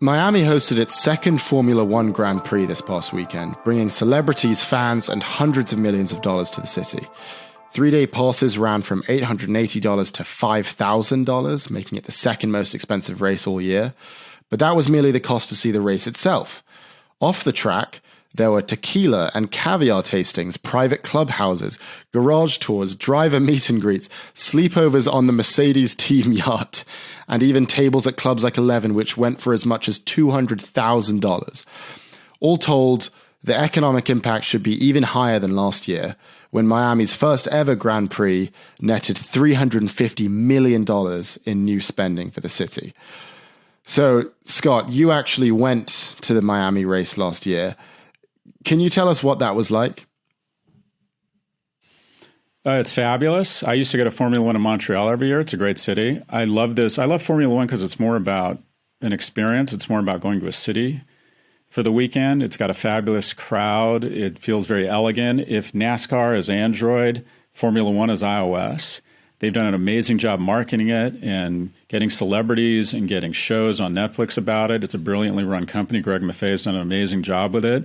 Miami hosted its second Formula One Grand Prix this past weekend, bringing celebrities, fans, and hundreds of millions of dollars to the city. 3-day passes ran from $880 to $5,000, making it the second most expensive race all year. But that was merely the cost to see the race itself. Off the track, there were tequila and caviar tastings, private clubhouses, garage tours, driver meet and greets, sleepovers on the Mercedes team yacht, and even tables at clubs like 11, which went for as much as $200,000. All told, the economic impact should be even higher than last year, when Miami's first ever Grand Prix netted $350 million in new spending for the city. So, Scott, you actually went to the Miami race last year. Can you tell us what that was like? It's fabulous. I used to go to Formula One in Montreal every year. It's a great city. I love this. I love Formula One because it's more about an experience. It's more about going to a city for the weekend. It's got a fabulous crowd. It feels very elegant. If NASCAR is Android, Formula One is iOS. They've done an amazing job marketing it and getting celebrities and getting shows on Netflix about it. It's a brilliantly run company. Greg Maffei has done an amazing job with it.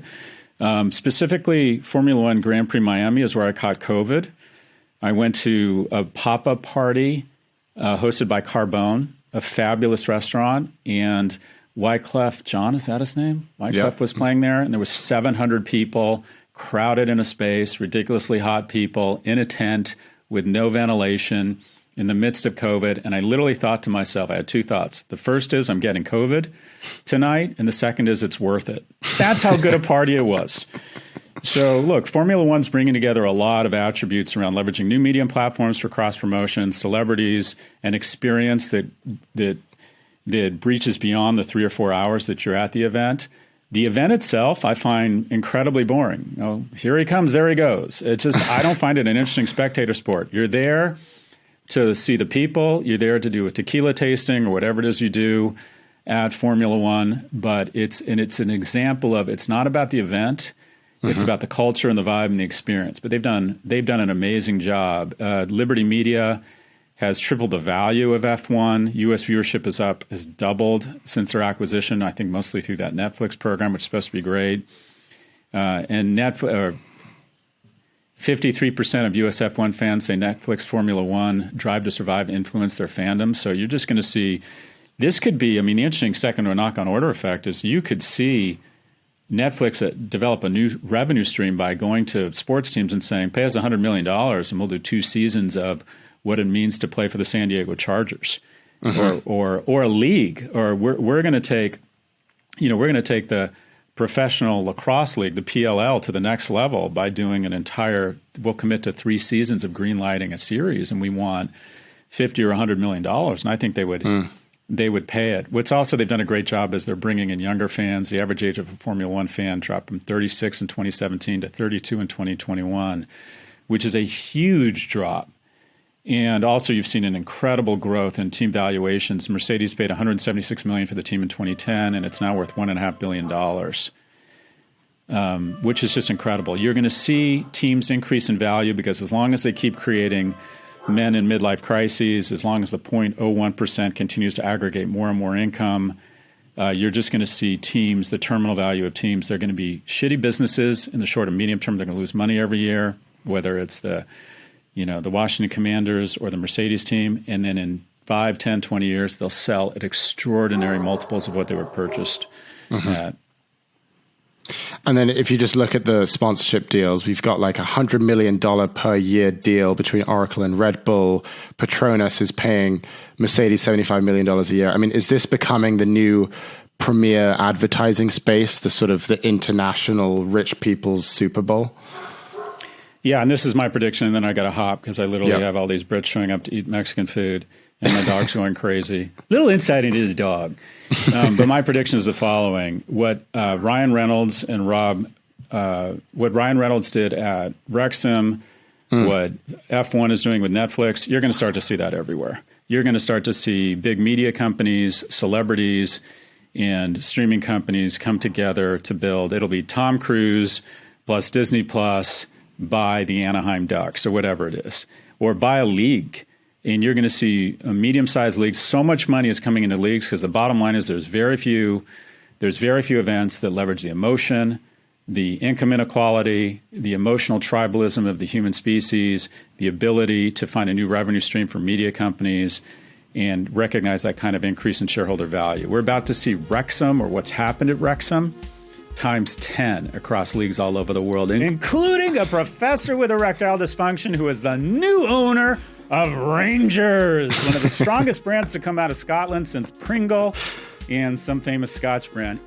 Specifically, Formula One Grand Prix Miami is where I caught COVID. I went to a pop-up party hosted by Carbone, a fabulous restaurant, and Wyclef John, is that his name? Wyclef was playing there, and there was 700 people crowded in a space, ridiculously hot people in a tent with no ventilation in the midst of COVID. And I literally thought to myself, I had two thoughts. The first is I'm getting COVID tonight, and the second is it's worth it. That's how good a party it was. So look, Formula One's bringing together a lot of attributes around leveraging new medium platforms for cross-promotion, celebrities, and experience that breaches beyond the 3 or 4 hours that you're at the event. The event itself, I find incredibly boring. Oh, here he comes, there he goes. It's just, I don't find it an interesting spectator sport. You're there to see the people. You're there to do a tequila tasting or whatever it is you do at Formula One. But it's an example of, it's not about the event. It's about the culture and the vibe and the experience. But they've done an amazing job. Liberty Media has tripled the value of F1. U.S. viewership has doubled since their acquisition, I think mostly through that Netflix program, which is supposed to be great. And 53% of U.S. F1 fans say Netflix Formula One Drive to Survive influenced their fandom. So you're just going to see, this could be, the interesting second or knock-on order effect is you could see Netflix develop a new revenue stream by going to sports teams and saying, pay us $100 million and we'll do 2 seasons of what it means to play for the San Diego Chargers or a league, or we're going to take, the professional lacrosse league, the PLL, to the next level by doing we'll commit to 3 seasons of green lighting a series, and we want $50 or $100 million. And I think they would pay it. What's also, they've done a great job is they're bringing in younger fans. The average age of a Formula One fan dropped from 36 in 2017 to 32 in 2021, which is a huge drop. And also, you've seen an incredible growth in team valuations. Mercedes paid $176 million for the team in 2010, and it's now worth $1.5 billion, which is just incredible. You're going to see teams increase in value because as long as they keep creating men in midlife crises, as long as the 0.01% continues to aggregate more and more income, you're just going to see teams, the terminal value of teams, they're going to be shitty businesses in the short and medium term. They're going to lose money every year, whether it's the Washington Commanders or the Mercedes team. And then in 5, 10, 20 years, they'll sell at extraordinary multiples of what they were purchased at. And then if you just look at the sponsorship deals, we've got like $100 million per year deal between Oracle and Red Bull. Petronas is paying Mercedes $75 million a year. Is this becoming the new premier advertising space, the sort of the international rich people's Super Bowl? Yeah, and this is my prediction, and then I got to hop because I literally have all these Brits showing up to eat Mexican food, and my dog's going crazy. Little insight into the dog. But my prediction is the following. What Ryan Reynolds did at Wrexham, what F1 is doing with Netflix, you're going to start to see that everywhere. You're going to start to see big media companies, celebrities, and streaming companies come together to build. It'll be Tom Cruise plus Disney Plus, buy the Anaheim Ducks or whatever it is, or buy a league And you're going to see medium-sized leagues. So much money is coming into leagues because the bottom line is there's very few events that leverage the emotion, the income inequality, the emotional tribalism of the human species, the ability to find a new revenue stream for media companies, and recognize that kind of increase in shareholder value. We're about to see Wrexham, or what's happened at Wrexham, times 10 across leagues all over the world, including a professor with erectile dysfunction who is the new owner of Rangers, one of the strongest brands to come out of Scotland since Pringle and some famous Scotch brand.